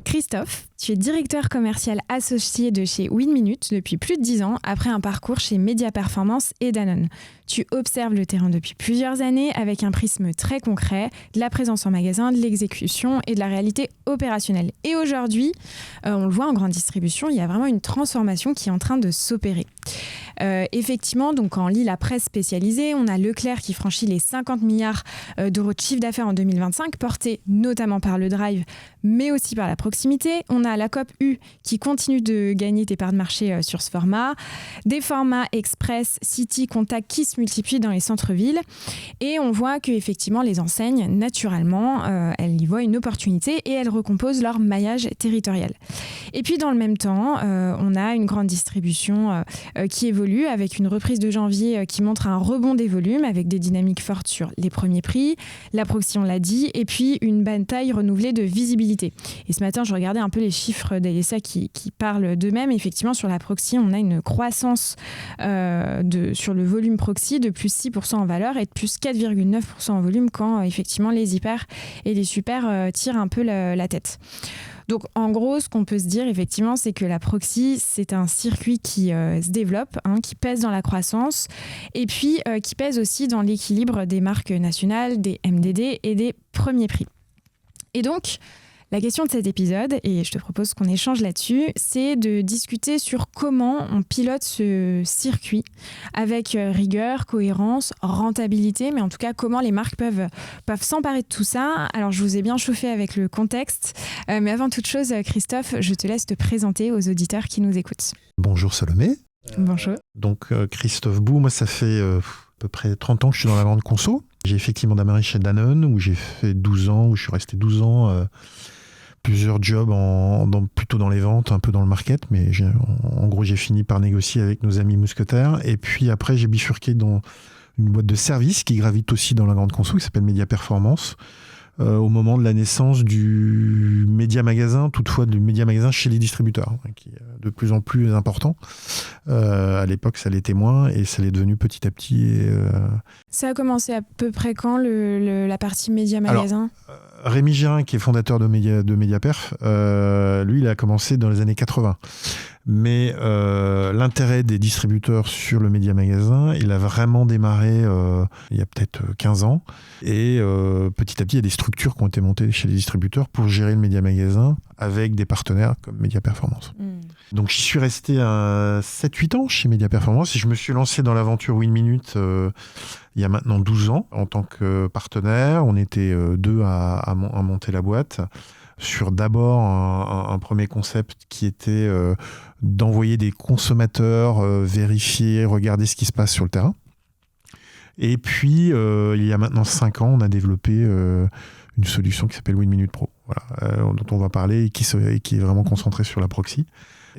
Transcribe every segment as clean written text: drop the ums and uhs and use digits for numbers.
Christophe, tu es directeur commercial associé de chez Winminute depuis plus de 10 ans, après un parcours chez Média Performance et Danone. Tu observes le terrain depuis plusieurs années avec un prisme très concret, de la présence en magasin, de l'exécution et de la réalité opérationnelle. Et aujourd'hui, on le voit en grande distribution, il y a vraiment une transformation qui est en train de s'opérer. Effectivement, donc quand on lit la presse spécialisée, on a Leclerc qui franchit les 50 milliards d'euros de chiffre d'affaires en 2025, porté notamment par le drive, mais aussi par la proximité. On a la Coop U qui continue de gagner des parts de marché sur ce format, des formats Express, City, Contact qui se multiplient dans les centres-villes. Et on voit qu'effectivement, les enseignes, naturellement, elles y voient une opportunité et elles recomposent leur maillage territorial. Et puis, dans le même temps, on a une grande distribution qui évolue avec une reprise de janvier qui montre un rebond des volumes avec des dynamiques fortes sur les premiers prix, la proxy, on l'a dit, et puis une bataille renouvelée de visibilité. Et ce matin, je regardais un peu les chiffres d'ASA qui parlent d'eux-mêmes. Effectivement, sur la proxy, on a une croissance sur le volume proxy de plus 6% en valeur et de plus 4,9% en volume quand effectivement les hyper et les super tirent un peu la tête. Donc, en gros, ce qu'on peut se dire, effectivement, c'est que la proxy, c'est un circuit qui se développe, qui pèse dans la croissance et puis qui pèse aussi dans l'équilibre des marques nationales, des MDD et des premiers prix. Et donc, la question de cet épisode, et je te propose qu'on échange là-dessus, c'est de discuter sur comment on pilote ce circuit avec rigueur, cohérence, rentabilité, mais en tout cas comment les marques peuvent s'emparer de tout ça. Alors je vous ai bien chauffé avec le contexte, mais avant toute chose, Christophe, je te laisse te présenter aux auditeurs qui nous écoutent. Bonjour Salomé. Bonjour. Donc Christophe Bou, moi ça fait à peu près 30 ans que je suis dans la grande conso. J'ai effectivement démarré chez Danone où j'ai fait 12 ans, où je suis resté 12 ans. Plusieurs jobs plutôt dans les ventes, un peu dans le market, mais en gros j'ai fini par négocier avec nos amis mousquetaires. Et puis après j'ai bifurqué dans une boîte de services qui gravite aussi dans la grande conso, qui s'appelle Média Performance, au moment de la naissance du média magasin, toutefois du média magasin chez les distributeurs, qui est de plus en plus important. À l'époque ça l'était moins et ça l'est devenu petit à petit. Ça a commencé à peu près quand la partie média magasin ? Alors, Rémi Gérin, qui est fondateur de Mediaperf, lui, il a commencé dans les années 80. Mais l'intérêt des distributeurs sur le média magasin, il a vraiment démarré il y a peut-être 15 ans. Et petit à petit, il y a des structures qui ont été montées chez les distributeurs pour gérer le média magasin avec des partenaires comme Média Performance. Donc, j'y suis resté 7-8 ans chez Média Performance et je me suis lancé dans l'aventure Winminute il y a maintenant 12 ans en tant que partenaire. On était deux à monter la boîte sur d'abord un premier concept qui était d'envoyer des consommateurs vérifier, regarder ce qui se passe sur le terrain. Et puis, il y a maintenant 5 ans, on a développé une solution qui s'appelle Winminute Pro, dont on va parler et qui est vraiment concentrée sur la proxy.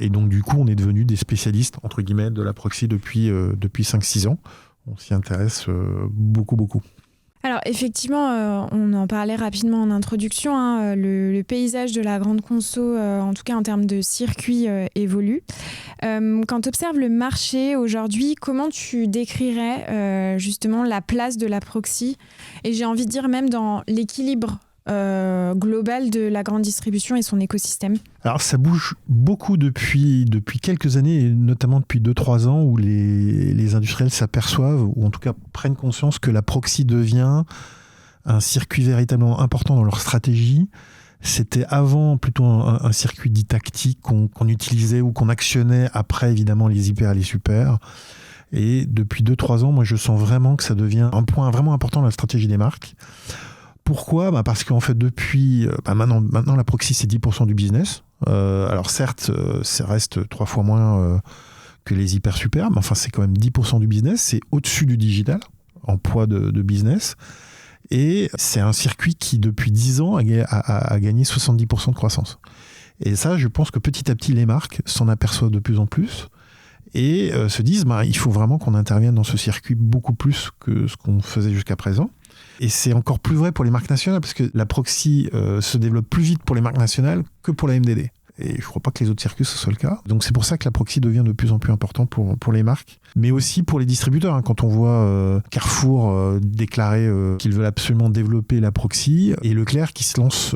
Et donc, du coup, on est devenus des spécialistes, entre guillemets, de la proxy depuis 5-6 ans. On s'y intéresse beaucoup. Alors effectivement, on en parlait rapidement en introduction, le paysage de la grande conso, en tout cas en termes de circuit, évolue. Quand tu observes le marché aujourd'hui, comment tu décrirais justement la place de la proxy ? Et j'ai envie de dire même dans l'équilibre global de la grande distribution et son écosystème. Alors ça bouge beaucoup depuis quelques années, et notamment depuis 2-3 ans où les industriels s'aperçoivent, ou en tout cas prennent conscience que la proxy devient un circuit véritablement important dans leur stratégie. C'était avant plutôt un circuit dit tactique qu'on utilisait ou qu'on actionnait après évidemment les hyper et les super. Et depuis 2-3 ans, moi je sens vraiment que ça devient un point vraiment important dans la stratégie des marques. Pourquoi ? Parce qu'en fait, depuis maintenant la proxy, c'est 10% du business. Alors certes, ça reste 3 fois moins que les hyper super, mais enfin, c'est quand même 10% du business. C'est au-dessus du digital, en poids de business. Et c'est un circuit qui, depuis 10 ans, a gagné 70% de croissance. Et ça, je pense que petit à petit, les marques s'en aperçoivent de plus en plus et se disent il faut vraiment qu'on intervienne dans ce circuit beaucoup plus que ce qu'on faisait jusqu'à présent. Et c'est encore plus vrai pour les marques nationales, parce que la proxy se développe plus vite pour les marques nationales que pour la MDD. Et je ne crois pas que les autres circuits, ce soit le cas. Donc c'est pour ça que la proxy devient de plus en plus important pour les marques, mais aussi pour les distributeurs. Hein. Quand on voit Carrefour déclarer qu'ils veulent absolument développer la proxy, et Leclerc qui se lance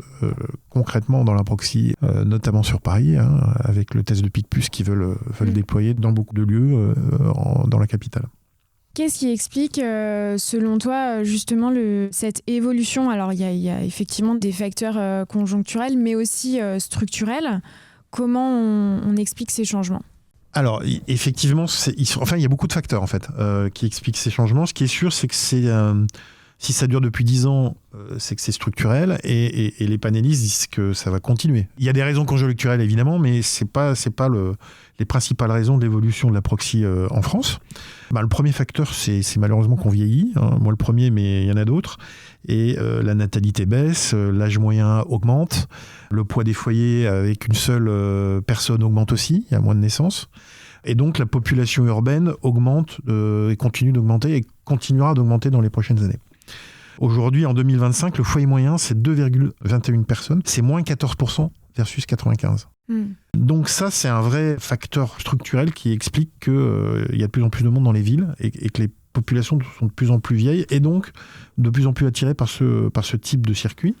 concrètement dans la proxy, notamment sur Paris, hein, avec le test de Picpus qu'ils veulent déployer dans beaucoup de lieux dans la capitale. Qu'est-ce qui explique, selon toi, justement, cette évolution ? Alors, il y a effectivement des facteurs conjoncturels, mais aussi structurels. Comment on explique ces changements ? Alors, effectivement, il y a beaucoup de facteurs, en fait, qui expliquent ces changements. Ce qui est sûr, c'est que si ça dure depuis 10 ans, c'est que c'est structurel, et les panélistes disent que ça va continuer. Il y a des raisons conjoncturelles, évidemment, mais c'est pas les principales raisons de l'évolution de la proxy en France. Le premier facteur, c'est malheureusement qu'on vieillit. Hein. Moi, le premier, mais il y en a d'autres. Et la natalité baisse, l'âge moyen augmente, le poids des foyers avec une seule personne augmente aussi, il y a moins de naissances. Et donc, la population urbaine augmente et continue d'augmenter et continuera d'augmenter dans les prochaines années. Aujourd'hui, en 2025, le foyer moyen, c'est 2,21 personnes. C'est moins 14% versus 95. Donc ça, c'est un vrai facteur structurel qui explique qu'il y a de plus en plus de monde dans les villes et que les populations sont de plus en plus vieilles et donc de plus en plus attirées par ce type de circuit.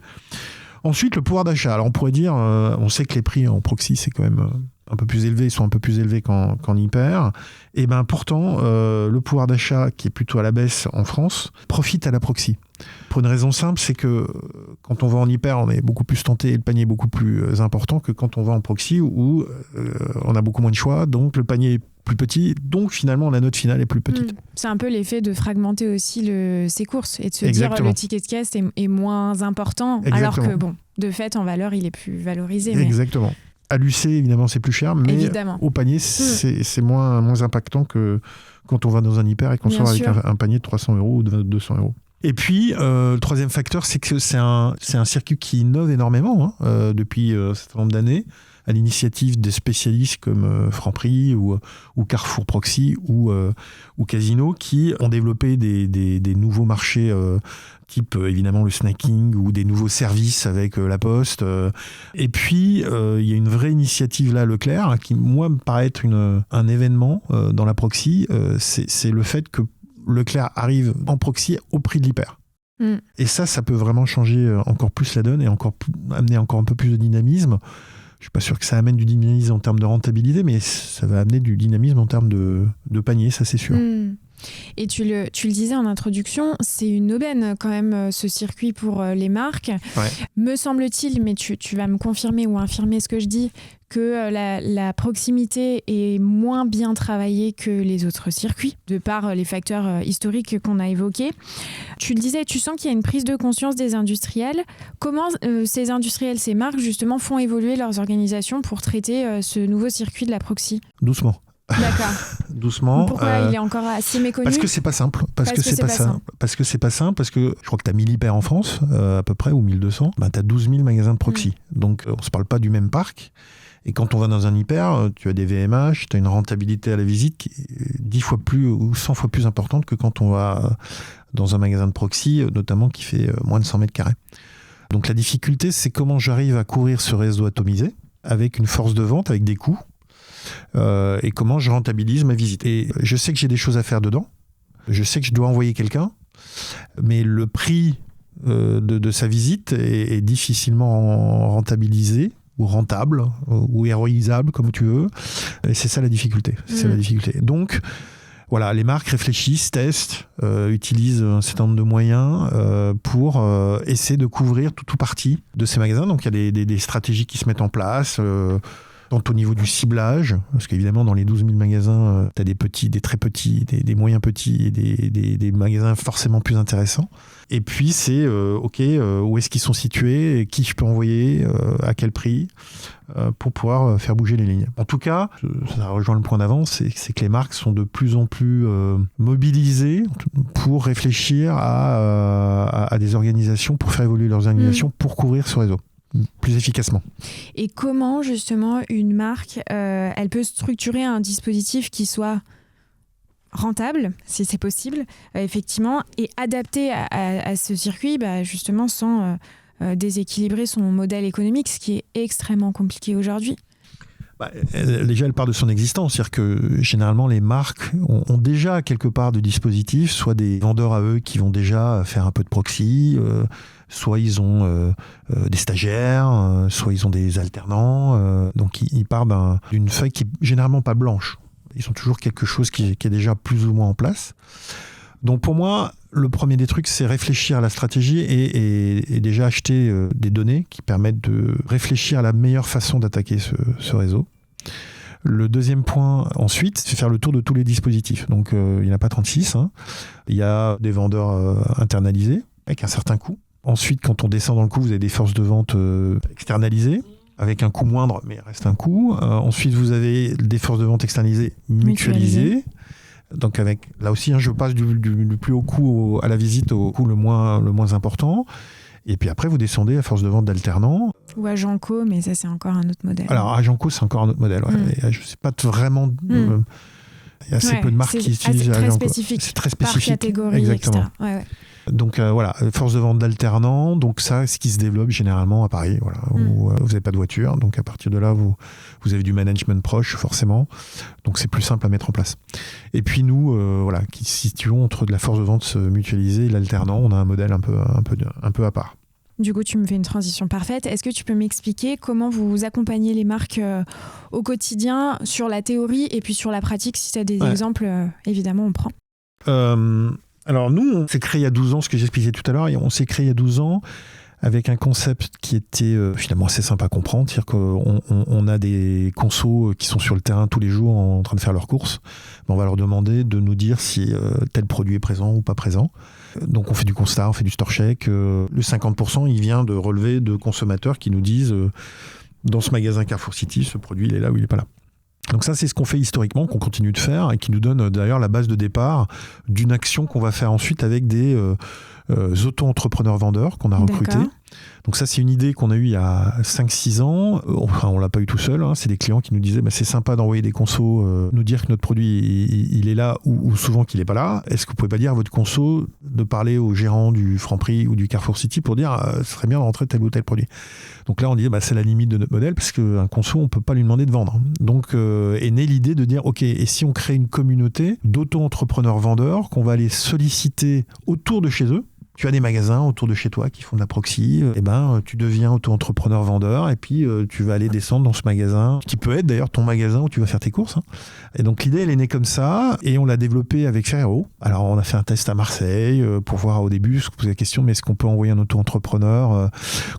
Ensuite, le pouvoir d'achat. Alors on pourrait dire, on sait que les prix en proxy, c'est quand même un peu plus élevés, ils sont un peu plus élevés qu'en hyper. Et bien pourtant, le pouvoir d'achat, qui est plutôt à la baisse en France, profite à la proxy. Pour une raison simple, c'est que quand on va en hyper, on est beaucoup plus tenté et le panier est beaucoup plus important que quand on va en proxy où on a beaucoup moins de choix, donc le panier est plus petit, donc finalement la note finale est plus petite. C'est un peu l'effet de fragmenter aussi ses courses et de se Exactement. dire le ticket de caisse est moins important, Exactement. alors que de fait en valeur il est plus valorisé. Exactement. À l'UC, évidemment, c'est plus cher, mais évidemment. Au panier, c'est moins impactant que quand on va dans un hyper et qu'on sort avec un panier de 300 € ou de 200 €. Et puis, le troisième facteur, c'est que c'est un circuit qui innove énormément depuis un certain nombre d'années, à l'initiative des spécialistes comme Franprix ou Carrefour Proxy ou Casino, qui ont développé des nouveaux marchés type évidemment le snacking ou des nouveaux services avec la Poste. Et puis, il y a une vraie initiative là, Leclerc, qui, moi, me paraît être un événement dans la proxy. C'est le fait que Leclerc arrive en proxy au prix de l'hyper. Et ça peut vraiment changer encore plus la donne et amener encore un peu plus de dynamisme. Je ne suis pas sûr que ça amène du dynamisme en termes de rentabilité, mais ça va amener du dynamisme en termes de panier, ça c'est sûr. Et tu le disais en introduction, c'est une aubaine quand même ce circuit pour les marques. Ouais. Me semble-t-il, mais tu vas me confirmer ou infirmer ce que je dis, que la proximité est moins bien travaillée que les autres circuits, de par les facteurs historiques qu'on a évoqués. Tu le disais, tu sens qu'il y a une prise de conscience des industriels. Comment ces industriels, ces marques, justement, font évoluer leurs organisations pour traiter ce nouveau circuit de la proxy ? Doucement. D'accord. Doucement. Pourquoi il est encore assez méconnu ? Parce que c'est pas simple. Parce que c'est pas simple. Parce que je crois que tu as 1000 hyper en France, à peu près, ou 1200. Tu as 12 000 magasins de proxy. Donc, on se parle pas du même parc. Et quand on va dans un hyper, tu as des VMH, tu as une rentabilité à la visite qui est 10 fois plus ou 100 fois plus importante que quand on va dans un magasin de proxy, notamment qui fait moins de 100 mètres carrés. Donc la difficulté, c'est comment j'arrive à couvrir ce réseau atomisé avec une force de vente, avec des coûts, et comment je rentabilise ma visite. Et je sais que j'ai des choses à faire dedans, je sais que je dois envoyer quelqu'un, mais le prix de sa visite est difficilement rentabilisé, ou rentable, ou héroïsable, comme tu veux. Et c'est ça la difficulté. Donc, voilà, les marques réfléchissent, testent, utilisent un certain nombre de moyens pour essayer de couvrir tout partie de ces magasins. Donc, il y a des stratégies qui se mettent en place, tant au niveau du ciblage, parce qu'évidemment, dans les 12 000 magasins, tu as des petits, des très petits, des moyens petits, et des magasins forcément plus intéressants. Et puis, c'est, où est-ce qu'ils sont situés, et qui je peux envoyer, à quel prix, pour pouvoir faire bouger les lignes. En tout cas, ça rejoint le point d'avant, c'est que les marques sont de plus en plus mobilisées pour réfléchir à des organisations, pour faire évoluer leurs organisations, pour couvrir ce réseau plus efficacement. Et comment, justement, une marque, elle peut structurer un dispositif qui soit rentable, si c'est possible, effectivement, et adapté à ce circuit, justement, sans déséquilibrer son modèle économique, ce qui est extrêmement compliqué aujourd'hui. Déjà, elle part de son existence. C'est-à-dire que généralement, les marques ont déjà quelque part de dispositifs, soit des vendeurs à eux qui vont déjà faire un peu de proxy, soit ils ont des stagiaires, soit ils ont des alternants. Donc, ils partent d'une feuille qui est généralement pas blanche. Ils ont toujours quelque chose qui est déjà plus ou moins en place. Donc, pour moi, le premier des trucs, c'est réfléchir à la stratégie et déjà acheter des données qui permettent de réfléchir à la meilleure façon d'attaquer ce réseau. Le deuxième point, ensuite, c'est faire le tour de tous les dispositifs. Donc, il n'y en a pas 36. Il y a des vendeurs internalisés avec un certain coût. Ensuite, quand on descend dans le coût, vous avez des forces de vente externalisées avec un coût moindre, mais il reste un coût. Ensuite, vous avez des forces de vente externalisées mutualisées. Donc là aussi, je passe du plus haut coût à la visite au coût le moins important. Et puis après, vous descendez à force de vente d'alternants. Ou à Genco, mais ça, c'est encore un autre modèle. Alors, à Genco, c'est encore un autre modèle. Ouais. Je ne sais pas vraiment... Il y a assez peu de marques qui utilisent à Genco. C'est très spécifique. Par catégorie, exactement. Etc. Donc voilà, force de vente d'alternants. Donc ça, ce qui se développe généralement à Paris, voilà, où vous n'avez pas de voiture. Donc à partir de là, vous avez du management proche, forcément. Donc c'est plus simple à mettre en place. Et puis nous, qui se situons entre de la force de vente mutualisée et l'alternant, on a un modèle un peu à part. Du coup, tu me fais une transition parfaite. Est-ce que tu peux m'expliquer comment vous accompagnez les marques au quotidien sur la théorie et puis sur la pratique? Si tu as des exemples, évidemment, on prend. Alors nous, on s'est créé il y a 12 ans, ce que j'expliquais tout à l'heure, on s'est créé il y a 12 ans avec un concept qui était finalement assez simple à comprendre, c'est-à-dire qu'on a des consos qui sont sur le terrain tous les jours en train de faire leurs courses. On va leur demander de nous dire si tel produit est présent ou pas présent. Donc on fait du constat, on fait du store check. Le 50%, il vient de relevés de consommateurs qui nous disent dans ce magasin Carrefour City, ce produit il est là ou il n'est pas là. Donc ça, c'est ce qu'on fait historiquement, qu'on continue de faire et qui nous donne d'ailleurs la base de départ d'une action qu'on va faire ensuite avec des auto-entrepreneurs vendeurs qu'on a recrutés. Donc ça, c'est une idée qu'on a eue il y a 5-6 ans. Enfin, on l'a pas eu tout seul. C'est des clients qui nous disaient c'est sympa d'envoyer des consos, nous dire que notre produit il est là ou souvent qu'il n'est pas là. Est-ce que vous pouvez pas dire à votre conso de parler au gérant du Franprix ou du Carrefour City pour dire ce serait bien de rentrer tel ou tel produit. Donc là, on dit c'est la limite de notre modèle parce qu'un conso, on peut pas lui demander de vendre. Donc est née l'idée de dire ok, et si on crée une communauté d'auto-entrepreneurs vendeurs qu'on va aller solliciter autour de chez eux. Tu as des magasins autour de chez toi qui font de la proxy, tu deviens auto-entrepreneur vendeur et puis tu vas aller descendre dans ce magasin, qui peut être d'ailleurs ton magasin où tu vas faire tes courses. Et donc l'idée, elle est née comme ça et on l'a développée avec Ferrero. Alors on a fait un test à Marseille pour voir au début, se poser la question, mais est-ce qu'on peut envoyer un auto-entrepreneur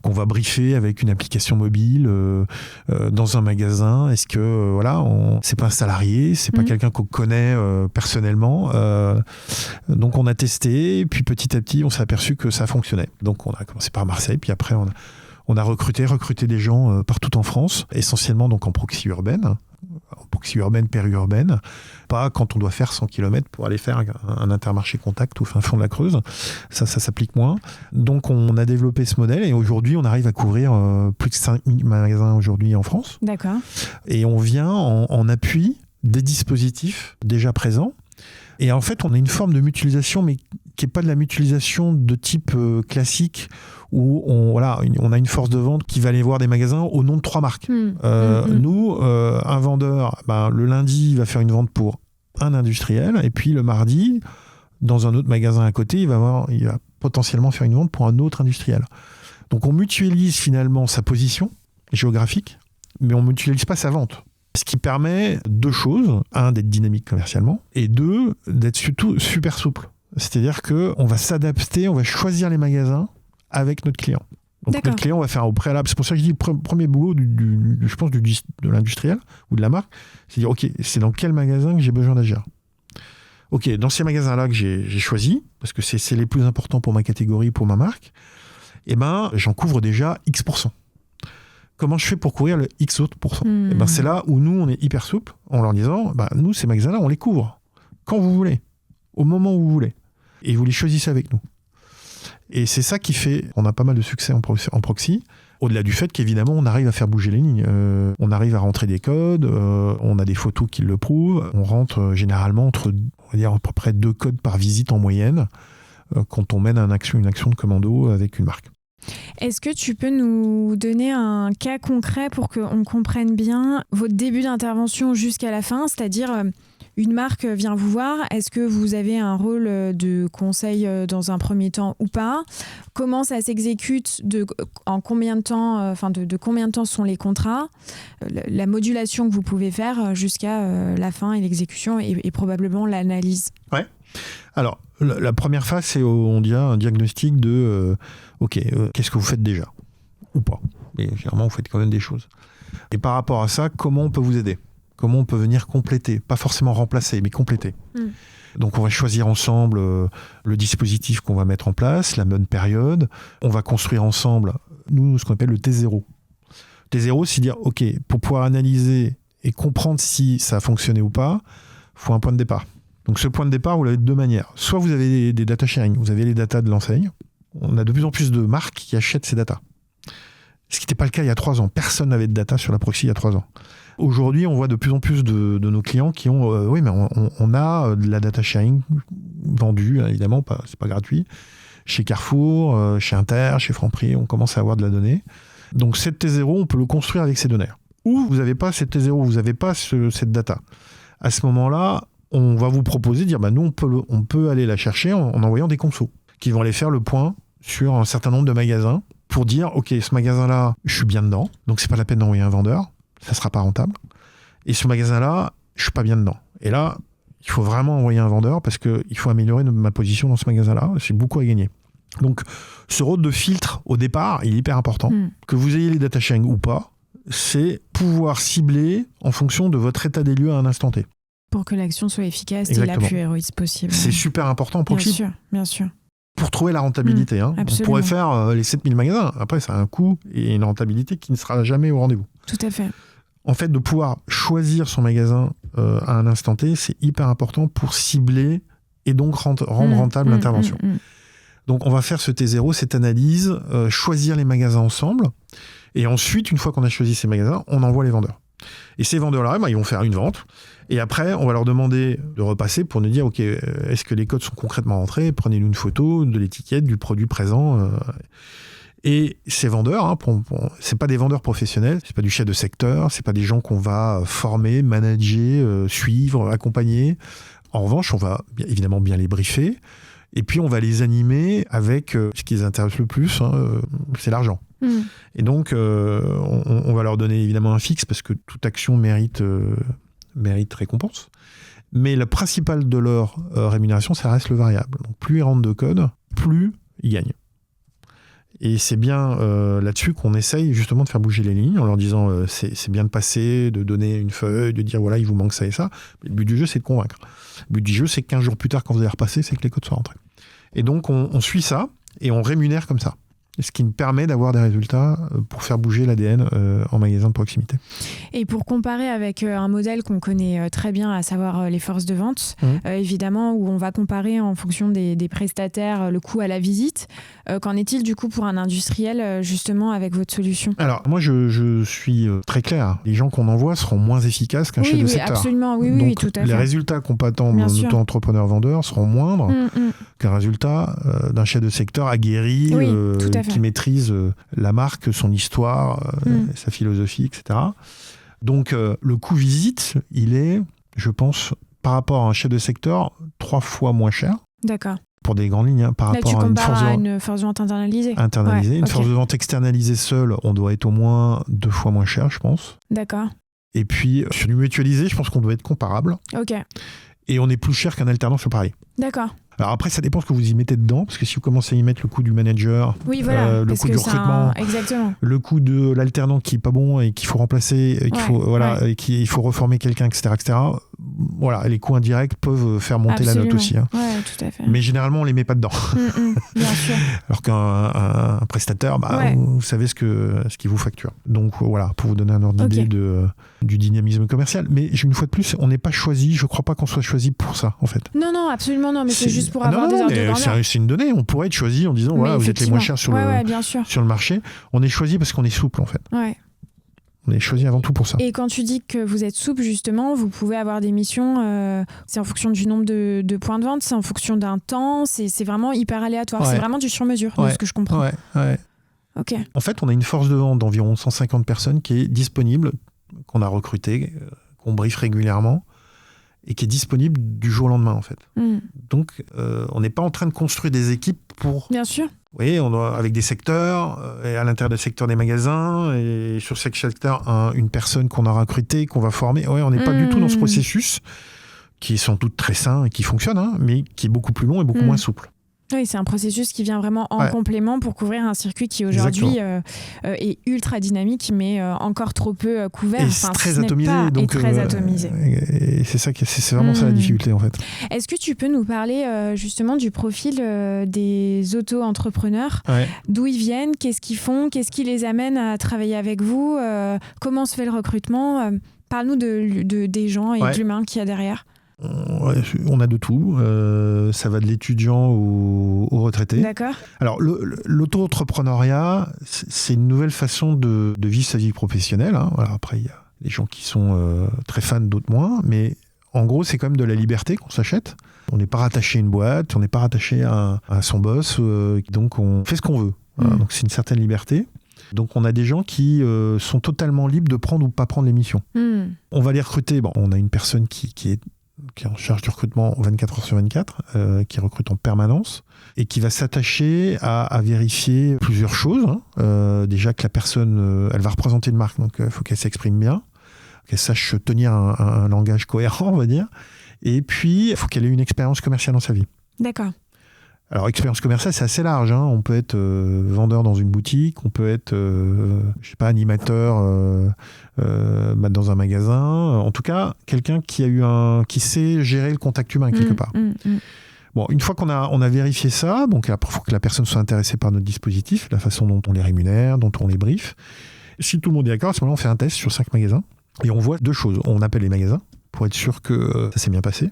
qu'on va briefer avec une application mobile dans un magasin? Est-ce que c'est pas un salarié, c'est pas quelqu'un qu'on connaît personnellement. Donc on a testé et puis petit à petit on s'est aperçu que ça fonctionnait. Donc on a commencé par Marseille, puis après on a recruté des gens partout en France, essentiellement donc en proxy urbaine, périurbaine, pas quand on doit faire 100 km pour aller faire un Intermarché Contact au fin fond de la Creuse, ça s'applique moins. Donc on a développé ce modèle et aujourd'hui on arrive à couvrir plus de 5000 magasins aujourd'hui en France. D'accord. Et on vient en appui des dispositifs déjà présents. Et en fait, on a une forme de mutualisation, mais qui n'est pas de la mutualisation de type classique, où on a une force de vente qui va aller voir des magasins au nom de 3 marques. Nous, un vendeur, le lundi, il va faire une vente pour un industriel, et puis le mardi, dans un autre magasin à côté, il va potentiellement faire une vente pour un autre industriel. Donc on mutualise finalement sa position géographique, mais on ne mutualise pas sa vente. Ce qui permet 2 choses. 1, d'être dynamique commercialement. Et 2, d'être surtout super souple. C'est-à-dire qu'on va s'adapter, on va choisir les magasins avec notre client. Donc notre client va faire au préalable. C'est pour ça que je dis le premier boulot je pense, de l'industriel ou de la marque, c'est de dire ok, c'est dans quel magasin que j'ai besoin d'agir. Ok, dans ces magasins-là que j'ai choisi, parce que c'est les plus importants pour ma catégorie, pour ma marque, j'en couvre déjà X%. Comment je fais pour couvrir le X autres %? C'est là où nous, on est hyper souple en leur disant, nous, ces magasins-là, on les couvre quand vous voulez, au moment où vous voulez. Et vous les choisissez avec nous. Et c'est ça qui fait, on a pas mal de succès en proxy, au-delà du fait qu'évidemment, on arrive à faire bouger les lignes. On arrive à rentrer des codes, on a des photos qui le prouvent. On rentre généralement entre, on va dire, à peu près 2 codes par visite en moyenne quand on mène une action de commando avec une marque. Est-ce que tu peux nous donner un cas concret pour qu'on comprenne bien votre début d'intervention jusqu'à la fin, c'est-à-dire une marque vient vous voir, est-ce que vous avez un rôle de conseil dans un premier temps ou pas? Comment ça s'exécute, en combien de temps, de combien de temps sont les contrats, la modulation que vous pouvez faire jusqu'à la fin et l'exécution et probablement l'analyse. Ouais. Alors, la première phase, c'est on dit un diagnostic de qu'est-ce que vous faites déjà ou pas. Et généralement, vous faites quand même des choses. Et par rapport à ça, comment on peut vous aider? Comment on peut venir compléter? Pas forcément remplacer, mais compléter. Donc, on va choisir ensemble le dispositif qu'on va mettre en place, la bonne période. On va construire ensemble, nous, ce qu'on appelle le T0. T0, c'est dire, OK, pour pouvoir analyser et comprendre si ça a fonctionné ou pas, il faut un point de départ. Donc ce point de départ, vous l'avez de deux manières. Soit vous avez des data sharing, vous avez les datas de l'enseigne. On a de plus en plus de marques qui achètent ces datas. Ce qui n'était pas le cas il y a 3 ans. Personne n'avait de data sur la proxy il y a 3 ans. Aujourd'hui, on voit de plus en plus de nos clients qui ont... oui, mais on a de la data sharing vendue, évidemment, c'est pas gratuit. Chez Carrefour, chez Inter, chez Franprix, on commence à avoir de la donnée. Donc cette T0, on peut le construire avec ces données. Ou vous n'avez pas cette T0, vous n'avez pas cette data. À ce moment-là, on va vous proposer de dire, nous, on peut aller la chercher en envoyant des consos qui vont aller faire le point sur un certain nombre de magasins pour dire, OK, ce magasin-là, je suis bien dedans, donc c'est pas la peine d'envoyer un vendeur, ça sera pas rentable. Et ce magasin-là, je suis pas bien dedans. Et là, il faut vraiment envoyer un vendeur parce qu'il faut améliorer ma position dans ce magasin-là. J'ai beaucoup à gagner. Donc, ce rôle de filtre au départ, il est hyper important. Que vous ayez les data sharing ou pas, c'est pouvoir cibler en fonction de votre état des lieux à un instant T. Pour que l'action soit efficace Exactement. Et la plus héroïste possible. C'est super important pour bien sûr. Pour trouver la rentabilité. On pourrait faire les 7000 magasins. Après, ça a un coût et une rentabilité qui ne sera jamais au rendez-vous. Tout à fait. En fait, de pouvoir choisir son magasin à un instant T, c'est hyper important pour cibler et donc rendre rentable l'intervention. Donc, on va faire ce T0, cette analyse, choisir les magasins ensemble. Et ensuite, une fois qu'on a choisi ces magasins, on envoie les vendeurs. Et ces vendeurs-là, ils vont faire une vente. Et après, on va leur demander de repasser pour nous dire, OK, est-ce que les codes sont concrètement rentrés? Prenez-nous une photo de l'étiquette, du produit présent. Et ces vendeurs, c'est pas des vendeurs professionnels, c'est pas du chef de secteur, c'est pas des gens qu'on va former, manager, suivre, accompagner. En revanche, on va évidemment bien les briefer. Et puis, on va les animer avec ce qui les intéresse le plus, c'est l'argent. Et donc, on va leur donner évidemment un fixe parce que toute action mérite récompense. Mais le principal de leur rémunération, ça reste le variable. Donc, plus ils rentrent de code, plus ils gagnent. Et c'est bien là-dessus qu'on essaye justement de faire bouger les lignes en leur disant c'est bien de passer, de donner une feuille, de dire voilà, il vous manque ça et ça. Mais le but du jeu, c'est de convaincre. Le but du jeu, c'est que 15 jours plus tard, quand vous allez repasser, c'est que les codes soient rentrés. Et donc, on suit ça et on rémunère comme ça. Ce qui nous permet d'avoir des résultats pour faire bouger l'ADN en magasin de proximité. Et pour comparer avec un modèle qu'on connaît très bien, à savoir les forces de vente, évidemment, où on va comparer en fonction des prestataires le coût à la visite. Qu'en est-il du coup pour un industriel, justement, avec votre solution? Alors, moi, je suis très clair. Les gens qu'on envoie seront moins efficaces qu'un chef de secteur. Absolument. Donc, oui, tout à fait. Les résultats qu'on peut attendre d'un auto-entrepreneur-vendeur seront moindres qu'un résultat d'un chef de secteur aguerri, qui maîtrise la marque, son histoire, sa philosophie, etc. Donc, le coût visite, il est, je pense, par rapport à un chef de secteur, 3 fois moins cher. D'accord. Pour des grandes lignes, par rapport à une force de vente internalisée. Une force de vente externalisée seule, on doit être au moins 2 fois moins cher, je pense. D'accord. Et puis, sur du mutualisé, je pense qu'on doit être comparable. Ok. Et on est plus cher qu'un alternant sur Paris. D'accord. Alors après, ça dépend ce que vous y mettez dedans, parce que si vous commencez à y mettre le coût du manager, le coût du recrutement, le coût de l'alternant qui est pas bon et qu'il faut remplacer, et qu'il faut reformer quelqu'un, etc., voilà, les coûts indirects peuvent faire monter la note aussi. Ouais, tout à fait. Mais généralement, on les met pas dedans. Bien sûr. Alors qu'un prestataire, vous savez ce qu'il vous facture. Donc voilà, pour vous donner un ordre d'idée du dynamisme commercial. Mais une fois de plus, on n'est pas choisi. Je crois pas qu'on soit choisi pour ça, en fait. Non, absolument non. Mais c'est juste pour avoir des ordres de grandeur. C'est une donnée. On pourrait être choisi en disant voilà, vous êtes les moins chers sur le marché. On est choisi parce qu'on est souple, en fait. Ouais. On est choisi avant tout pour ça. Et quand tu dis que vous êtes souple, justement, vous pouvez avoir des missions, c'est en fonction du nombre de points de vente, c'est en fonction d'un temps, c'est vraiment hyper aléatoire. Ouais. C'est vraiment du sur-mesure, de ce que je comprends. Ouais. Ok. En fait, on a une force de vente d'environ 150 personnes qui est disponible, qu'on a recrutée, qu'on briefe régulièrement, et qui est disponible du jour au lendemain, en fait. Donc, on n'est pas en train de construire des équipes pour... Bien sûr. Oui, avec des secteurs, et à l'intérieur des secteurs des magasins, et sur chaque secteur, une personne qu'on a recrutée, qu'on va former. Ouais, on n'est pas du tout dans ce processus, qui est sans doute très sain et qui fonctionne, hein, mais qui est beaucoup plus long et beaucoup moins souple. Oui, c'est un processus qui vient vraiment en complément pour couvrir un circuit qui aujourd'hui est ultra dynamique, mais encore trop peu couvert. Et très atomisé. Et très atomisé. Et c'est ça, c'est vraiment ça la difficulté en fait. Est-ce que tu peux nous parler justement du profil des auto-entrepreneurs, d'où ils viennent, qu'est-ce qu'ils font, qu'est-ce qui les amène à travailler avec vous, comment se fait le recrutement, parle-nous des gens et de l'humain qu'il y a derrière. On a de tout, ça va de l'étudiant au retraité. D'accord. Alors l'auto-entrepreneuriat, c'est une nouvelle façon de vivre sa vie professionnelle, hein. Voilà, après il y a des gens qui sont très fans, d'autres moins, mais en gros c'est quand même de la liberté qu'on s'achète. On n'est pas rattaché à une boîte, on n'est pas rattaché à son boss, donc on fait ce qu'on veut. Voilà, donc c'est une certaine liberté. Donc on a des gens qui sont totalement libres de prendre ou pas prendre les missions. On va les recruter. Bon, on a une personne qui est en charge du recrutement 24 heures sur 24, qui recrute en permanence et qui va s'attacher à vérifier plusieurs choses. Déjà que la personne, elle va représenter une marque, donc il faut qu'elle s'exprime bien, qu'elle sache tenir un langage cohérent, on va dire. Et puis, il faut qu'elle ait une expérience commerciale dans sa vie. D'accord. Alors, expérience commerciale, c'est assez large, hein. On peut être vendeur dans une boutique, on peut être, animateur dans un magasin. En tout cas, quelqu'un qui sait gérer le contact humain quelque part. Bon, une fois qu'on a vérifié ça, donc il faut que la personne soit intéressée par notre dispositif, la façon dont on les rémunère, dont on les briefe. Si tout le monde est d'accord, à ce moment-là, on fait un test sur 5 magasins et on voit 2 choses. On appelle les magasins pour être sûr que ça s'est bien passé.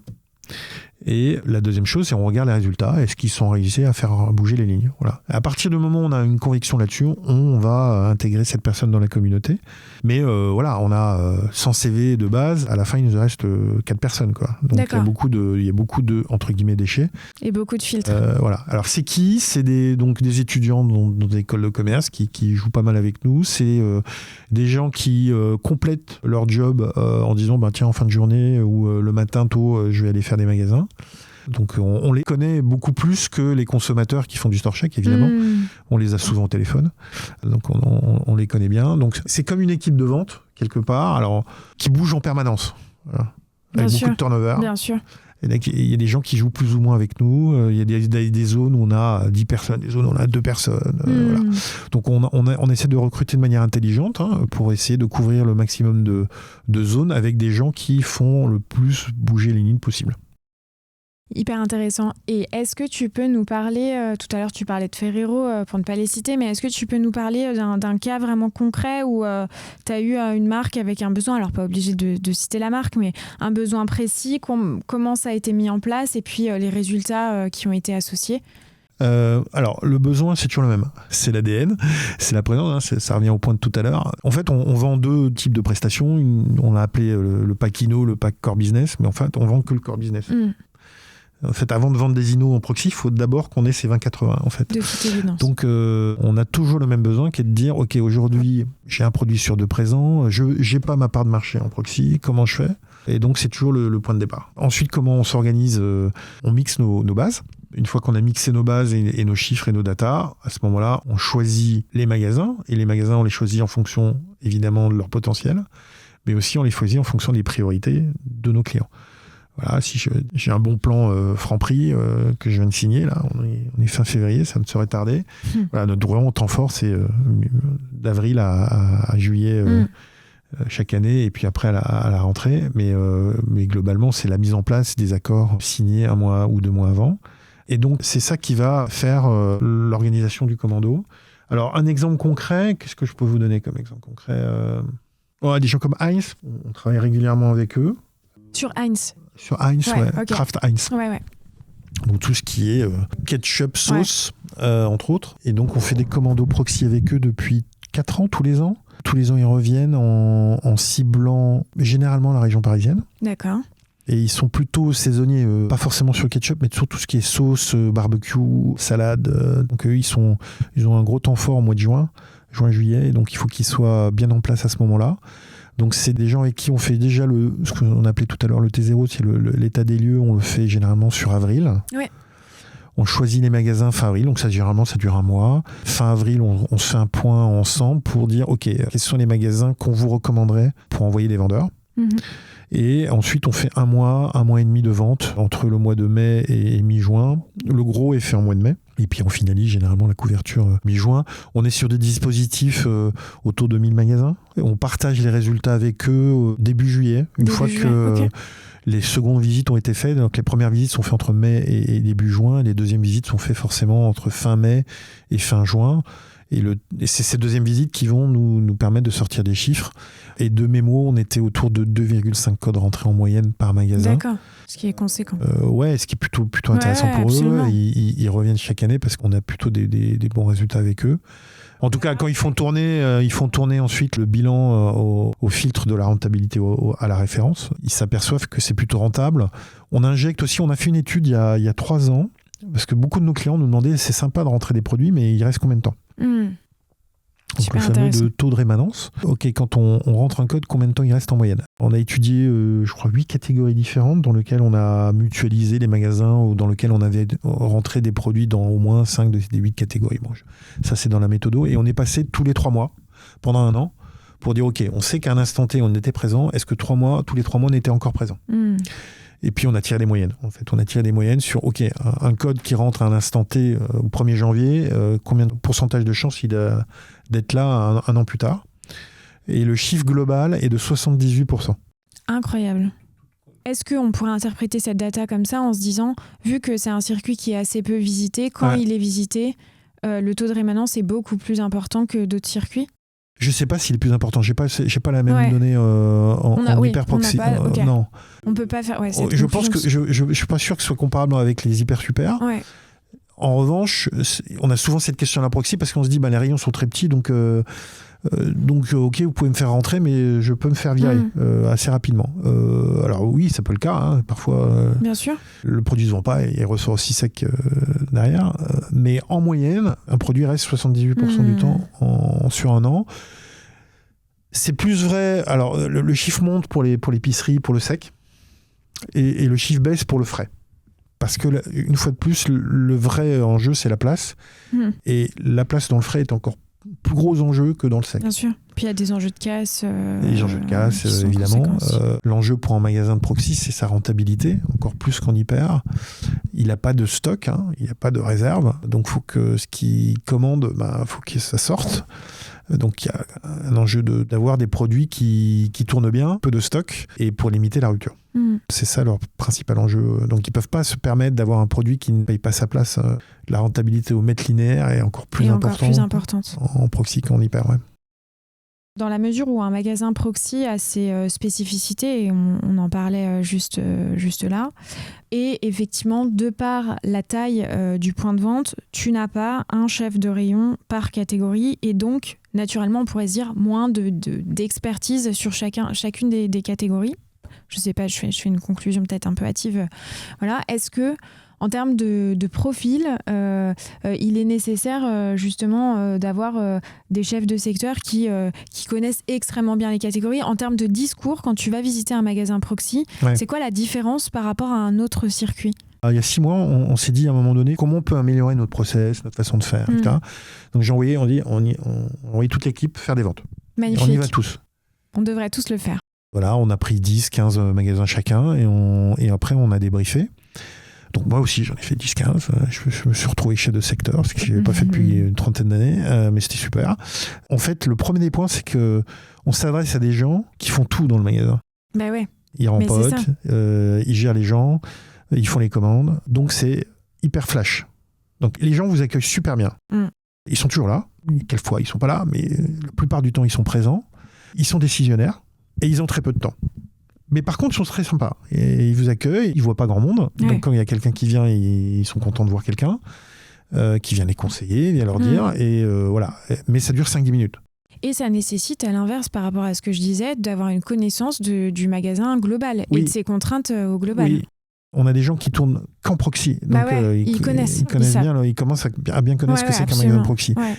Et la deuxième chose, c'est on regarde les résultats. Est-ce qu'ils sont réussis à faire bouger les lignes? Voilà. À partir du moment où on a une conviction là-dessus, on va intégrer cette personne dans la communauté. Mais on a 100 CV de base. À la fin, il nous reste 4 personnes, quoi. Donc il y a beaucoup de entre guillemets déchets. Et beaucoup de filtres. Voilà. Alors c'est qui? C'est des étudiants dans des écoles de commerce qui jouent pas mal avec nous. C'est des gens qui complètent leur job en disant tiens, en fin de journée ou le matin tôt, je vais aller faire des magasins. Donc on les connaît beaucoup plus que les consommateurs qui font du store check, évidemment. On les a souvent au téléphone, donc on les connaît bien. Donc c'est comme une équipe de vente quelque part, alors qui bouge en permanence, voilà, avec beaucoup de turnover. Bien sûr. Il y a des gens qui jouent plus ou moins avec nous. Il y a des zones où on a 10 personnes, des zones où on a 2 personnes. Voilà. Donc on essaie de recruter de manière intelligente, hein, pour essayer de couvrir le maximum de zones avec des gens qui font le plus bouger les lignes possible. Hyper intéressant. Et est-ce que tu peux nous parler, tout à l'heure tu parlais de Ferrero, pour ne pas les citer, mais est-ce que tu peux nous parler d'un cas vraiment concret où tu as eu une marque avec un besoin, alors pas obligé de citer la marque, mais un besoin précis, comment ça a été mis en place et puis les résultats qui ont été associés? Alors, le besoin, c'est toujours le même. C'est l'ADN, c'est la présence, hein, ça revient au point de tout à l'heure. En fait, on vend 2 types de prestations. On l'a appelé le pack Inno, le pack Core Business, mais en fait, on vend que le Core Business. En fait, avant de vendre des Inno en proxy, il faut d'abord qu'on ait ces 20-80, en fait. De toute évidence. Donc, on a toujours le même besoin qui est de dire, OK, aujourd'hui, j'ai un produit sur 2 présents, je n'ai pas ma part de marché en proxy, comment je fais? Et donc, c'est toujours le point de départ. Ensuite, comment on s'organise? On mixe nos bases. Une fois qu'on a mixé nos bases et nos chiffres et nos datas, à ce moment-là, on choisit les magasins. Et les magasins, on les choisit en fonction, évidemment, de leur potentiel. Mais aussi, on les choisit en fonction des priorités de nos clients. Voilà, si j'ai un bon plan Franprix que je viens de signer, là, on est fin février, ça ne saurait tarder. Voilà, notre vraiment temps fort, c'est d'avril à juillet chaque année, et puis après à la rentrée. Mais globalement, c'est la mise en place des accords signés 1 mois ou 2 mois avant. Et donc, c'est ça qui va faire l'organisation du commando. Alors, un exemple concret, qu'est-ce que je peux vous donner comme exemple concret? On a des gens comme Heinz, on travaille régulièrement avec eux. Sur Heinz? Sur Heinz, okay. Kraft Heinz. Ouais. Donc, tout ce qui est ketchup, sauce, entre autres. Et donc, on fait des commandos proxy avec eux depuis 4 ans, tous les ans. Tous les ans, ils reviennent en ciblant généralement la région parisienne. D'accord. Et ils sont plutôt saisonniers, pas forcément sur le ketchup, mais sur tout ce qui est sauce, barbecue, salade. Donc eux, ils ont un gros temps fort au mois de juin-juillet, et donc il faut qu'ils soient bien en place à ce moment-là. Donc c'est des gens avec qui on fait déjà ce qu'on appelait tout à l'heure le T0, c'est l'état des lieux, on le fait généralement sur avril. Ouais. On choisit les magasins fin avril, donc généralement ça dure un mois. Fin avril, on se fait un point ensemble pour dire, ok, quels sont les magasins qu'on vous recommanderait pour envoyer des vendeurs. Et ensuite, on fait un mois et demi de vente entre le mois de mai et mi-juin. Le gros est fait en mois de mai. Et puis, on finalise généralement la couverture mi-juin. On est sur des dispositifs autour de 1000 magasins. On partage les résultats avec eux début juillet. Une fois que les secondes visites ont été faites. Donc, les premières visites sont faites entre mai et début juin. Les deuxièmes visites sont faites forcément entre fin mai et fin juin. Et c'est ces deuxièmes visites qui vont nous permettre de sortir des chiffres. Et de mémo, on était autour de 2,5 codes rentrés en moyenne par magasin. D'accord, ce qui est conséquent. Ce qui est plutôt intéressant pour absolument. eux. Ils reviennent chaque année parce qu'on a plutôt des bons résultats avec eux. En tout cas, quand ils font tourner ensuite le bilan au filtre de la rentabilité à la référence. Ils s'aperçoivent que c'est plutôt rentable. On injecte aussi, on a fait une étude il y a 3 ans, parce que beaucoup de nos clients nous demandaient, c'est sympa de rentrer des produits, mais il reste combien de temps ? Donc le fameux de taux de rémanence. Ok, quand on rentre un code, combien de temps il reste en moyenne ? On a étudié, je crois, 8 catégories différentes dans lesquelles on a mutualisé les magasins ou dans lesquels on avait rentré des produits dans au moins 5 des 8 catégories. Bon, ça, c'est dans la méthode. Et on est passé tous les 3 mois, pendant un an, pour dire, ok, on sait qu'à un instant T, on était présent. Est-ce que tous les 3 mois, on était encore présent ? Et puis, on a tiré des moyennes. En fait, on a tiré des moyennes sur, ok, un code qui rentre à un instant T au 1er janvier, combien de pourcentage de chance il a d'être là un an plus tard. Et le chiffre global est de 78%. Incroyable. Est-ce qu'on pourrait interpréter cette data comme ça en se disant, vu que c'est un circuit qui est assez peu visité, quand il est visité, le taux de rémanence est beaucoup plus important que d'autres circuits ? Je ne sais pas s'il est plus important. J'ai pas la même donnée en hyper proxy. Non. On peut pas faire. Je pense que je suis pas sûr que ce soit comparable avec les hyper super. Ouais. En revanche, on a souvent cette question à la proxy parce qu'on se dit les rayons sont très petits, donc ok, vous pouvez me faire rentrer, mais je peux me faire virer assez rapidement. Alors oui, ça peut le cas. Hein, parfois, bien sûr, le produit ne se vend pas et il ressort aussi sec derrière. Mais en moyenne, un produit reste 78% du temps sur un an. C'est plus vrai. Alors le chiffre monte pour l'épicerie, pour le sec, et le chiffre baisse pour le frais. Parce que, une fois de plus, le vrai enjeu, c'est la place. Et la place dans le frais est encore plus gros enjeu que dans le sec. Bien sûr. Puis il y a des enjeux de casse. Des enjeux de casse, évidemment. L'enjeu pour un magasin de proxy, c'est sa rentabilité, encore plus qu'en hyper. Il n'a pas de stock, il n'y a pas de réserve. Donc, il faut que ce qu'il commande, faut que ça sorte. Donc, il y a un enjeu d'avoir des produits qui tournent bien, peu de stock, et pour limiter la rupture. C'est ça leur principal enjeu. Donc, ils ne peuvent pas se permettre d'avoir un produit qui ne paye pas sa place. La rentabilité au mètre linéaire est encore plus importante en proxy qu'en hyper. Ouais. Dans la mesure où un magasin proxy a ses spécificités, et on en parlait juste là, et effectivement, de par la taille du point de vente, tu n'as pas un chef de rayon par catégorie, et donc, naturellement, on pourrait se dire moins d'expertise sur chacune des catégories. Je ne sais pas, je fais une conclusion peut-être un peu hâtive. Voilà. Est-ce que, en termes de profil, il est nécessaire justement d'avoir des chefs de secteur qui connaissent extrêmement bien les catégories. En termes de discours, quand tu vas visiter un magasin proxy, c'est quoi la différence par rapport à un autre circuit ? Il y a 6 mois, on s'est dit à un moment donné comment on peut améliorer notre process, notre façon de faire, etc. Donc j'ai envoyé, on envoyé toute l'équipe faire des ventes. Magnifique. Et on y va tous. On devrait tous le faire. Voilà, on a pris 10, 15 magasins chacun et après on a débriefé. Donc moi aussi, j'en ai fait 10-15. Je me suis retrouvé chef de secteur, parce que je ne l'avais pas fait depuis une trentaine d'années, mais c'était super. En fait, le premier des points, c'est qu'on s'adresse à des gens qui font tout dans le magasin. Bah ouais. Ils rempotent, ils gèrent les gens, ils font les commandes. Donc c'est hyper flash. Donc les gens vous accueillent super bien. Ils sont toujours là. Quelquefois, ils ne sont pas là, mais la plupart du temps, ils sont présents. Ils sont décisionnaires et ils ont très peu de temps. Mais par contre, ils sont très sympas. Et ils vous accueillent, ils ne voient pas grand monde. Ouais. Donc, quand il y a quelqu'un qui vient, ils sont contents de voir quelqu'un qui vient les conseiller, vient leur dire. Et voilà. Mais ça dure 5-10 minutes. Et ça nécessite, à l'inverse, par rapport à ce que je disais, d'avoir une connaissance du magasin global et de ses contraintes au global. Oui. On a des gens qui tournent qu'en proxy. Donc, ils connaissent. Ils connaissent bien, ils commencent à bien connaître ce que c'est qu'un magasin de proxy. Ouais.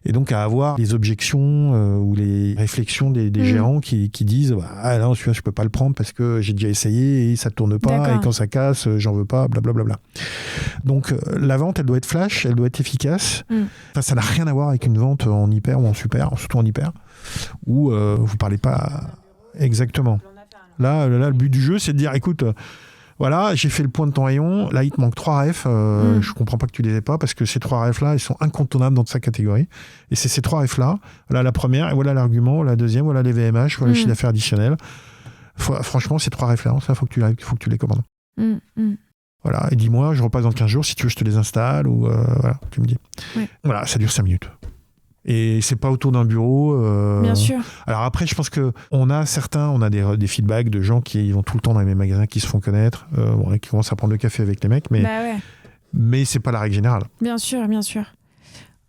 Et donc à avoir les objections ou les réflexions des gérants qui disent non, celui-là, je peux pas le prendre parce que j'ai déjà essayé et ça tourne pas. D'accord. Et quand ça casse, j'en veux pas, blablabla. Donc la vente, elle doit être flash, elle doit être efficace. Enfin, ça n'a rien à voir avec une vente en hyper ou en super, surtout en hyper, où vous parlez pas exactement. Là, le but du jeu, c'est de dire, écoute, voilà, j'ai fait le point de ton rayon, là il te manque 3 refs, je comprends pas que tu les aies pas, parce que ces 3 refs là, ils sont incontournables dans sa catégorie, et c'est ces 3 refs là, voilà la première, et voilà l'argument, la deuxième, voilà les VMH, voilà le chiffre d'affaires additionnel. Franchement, ces 3 refs là, ça faut que tu les commandes. Voilà, et dis-moi, je repasse dans 15 jours, si tu veux je te les installe, ou voilà, tu me dis. Ouais. Voilà, ça dure 5 minutes. Et c'est pas autour d'un bureau. Bien sûr. Alors après, je pense qu'on a des feedbacks de gens qui vont tout le temps dans les mêmes magasins, qui se font connaître, et qui commencent à prendre le café avec les mecs, mais c'est pas la règle générale. Bien sûr, bien sûr.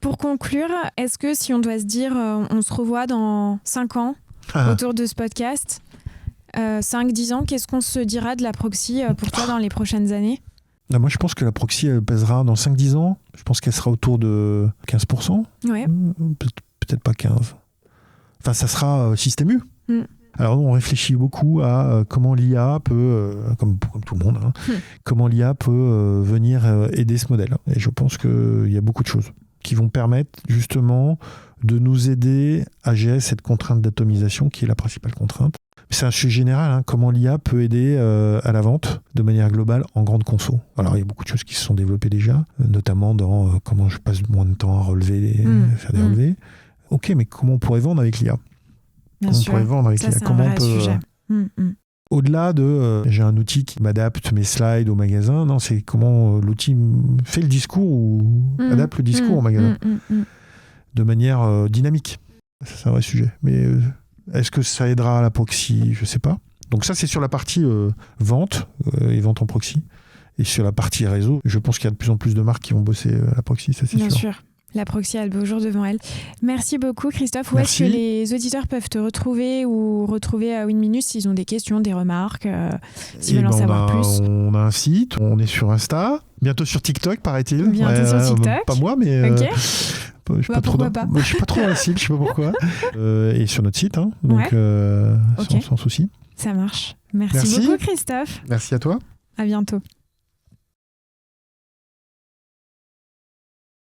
Pour conclure, est-ce que si on doit se dire, on se revoit dans 5 ans autour de ce podcast, 5-10 ans, qu'est-ce qu'on se dira de la proxy pour toi dans les prochaines années ? Moi, je pense que la proxy elle pèsera dans 5-10 ans. Je pense qu'elle sera autour de 15%. Ouais. Peut-être pas 15%. Enfin, ça sera Système U. Alors, on réfléchit beaucoup à comment l'IA peut, comme tout le monde, comment l'IA peut venir aider ce modèle. Et je pense qu'il y a beaucoup de choses qui vont permettre justement de nous aider à gérer cette contrainte d'atomisation qui est la principale contrainte. C'est un sujet général, comment l'IA peut aider à la vente de manière globale en grande conso. Alors, il y a beaucoup de choses qui se sont développées déjà, notamment dans comment je passe moins de temps à relever, faire des relevés. Ok, mais comment on pourrait vendre avec l'IA ? Comment on pourrait vendre avec l'IA ? Comment on peut sujet. Au-delà de j'ai un outil qui m'adapte mes slides au magasin, non, c'est comment l'outil fait le discours ou adapte le discours au magasin de manière dynamique. Ça, c'est un vrai sujet. Mais est-ce que ça aidera à la proxy ? Je ne sais pas. Donc ça, c'est sur la partie vente et vente en proxy. Et sur la partie réseau, je pense qu'il y a de plus en plus de marques qui vont bosser à la proxy, ça c'est sûr. Bien sûr. La proxy a le beau jour devant elle. Merci beaucoup Christophe. Où est-ce que les auditeurs peuvent te retrouver ou retrouver Winminute s'ils ont des questions, des remarques, s'ils veulent en savoir plus ? On a un site, on est sur Insta, bientôt sur TikTok paraît-il. Bientôt sur TikTok. Pas moi, mais... Ok. Je suis pas trop dans la cible, je sais pas pourquoi. Et sur notre site, donc sans souci. Ça marche. Merci beaucoup Christophe. Merci à toi. À bientôt.